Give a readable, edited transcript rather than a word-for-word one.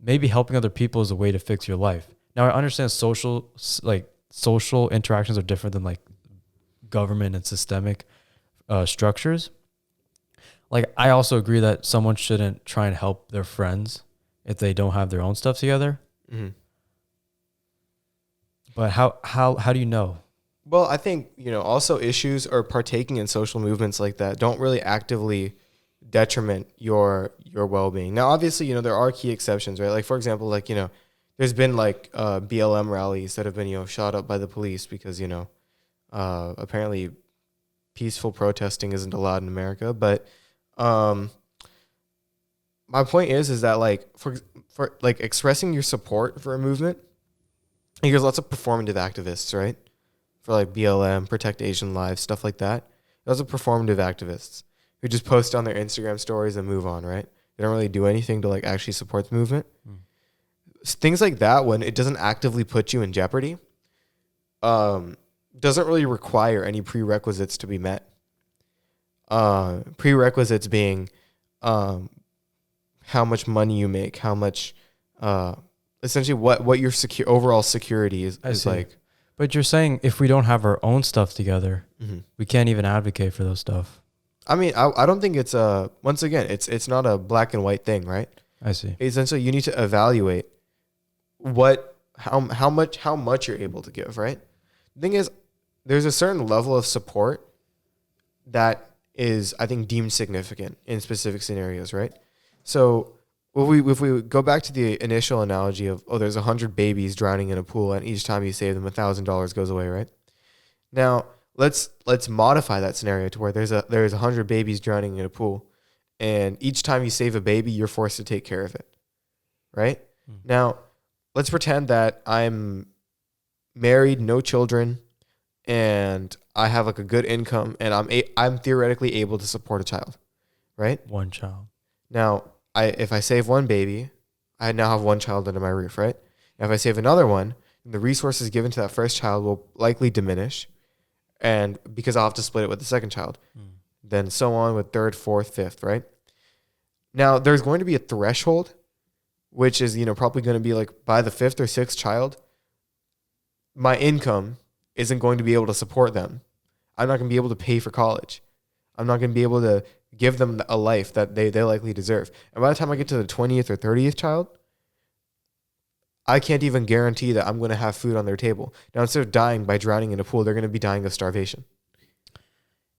maybe helping other people is a way to fix your life. Now I understand social interactions are different than like government and systemic structures. Like I also agree that someone shouldn't try and help their friends if they don't have their own stuff together. Mm-hmm. But how do you know? Well, I think, also issues or partaking in social movements like that don't really actively detriment your well-being. Now, obviously, there are key exceptions, right? Like, for example, like, there's been like BLM rallies that have been, shot up by the police because, apparently peaceful protesting isn't allowed in America. But my point is that like for like expressing your support for a movement, like, there's lots of performative activists, right? For like BLM, Protect Asian Lives, stuff like that. Those are performative activists who just post on their Instagram stories and move on, right? They don't really do anything to like actually support the movement. Things like that, when it doesn't actively put you in jeopardy, doesn't really require any prerequisites to be met. Prerequisites being how much money you make, how much essentially what your overall security is like. But you're saying if we don't have our own stuff together, we can't even advocate for those stuff. I mean, I don't think it's once again, it's not a black and white thing, right? I see. Essentially, you need to evaluate how much you're able to give, right? The thing is, there's a certain level of support that is, I think, deemed significant in specific scenarios, right? So if we go back to the initial analogy of, there's 100 babies drowning in a pool, and each time you save them, $1,000 goes away, right? Now, let's modify that scenario to where there's 100 babies drowning in a pool, and each time you save a baby, you're forced to take care of it, right? Now, let's pretend that I'm married, no children, and I have like a good income, and I'm theoretically able to support a child, right? One child. Now, if I save one baby, I now have one child under my roof, right? And if I save another one, the resources given to that first child will likely diminish, and because I'll have to split it with the second child, then so on with third, fourth, fifth, right? Now, there's going to be a threshold, which is probably going to be like by the fifth or sixth child, my income isn't going to be able to support them. I'm not going to be able to pay for college. I'm not going to be able to give them a life that they likely deserve. And by the time I get to the 20th or 30th child, I can't even guarantee that I'm going to have food on their table. Now, instead of dying by drowning in a pool, they're going to be dying of starvation.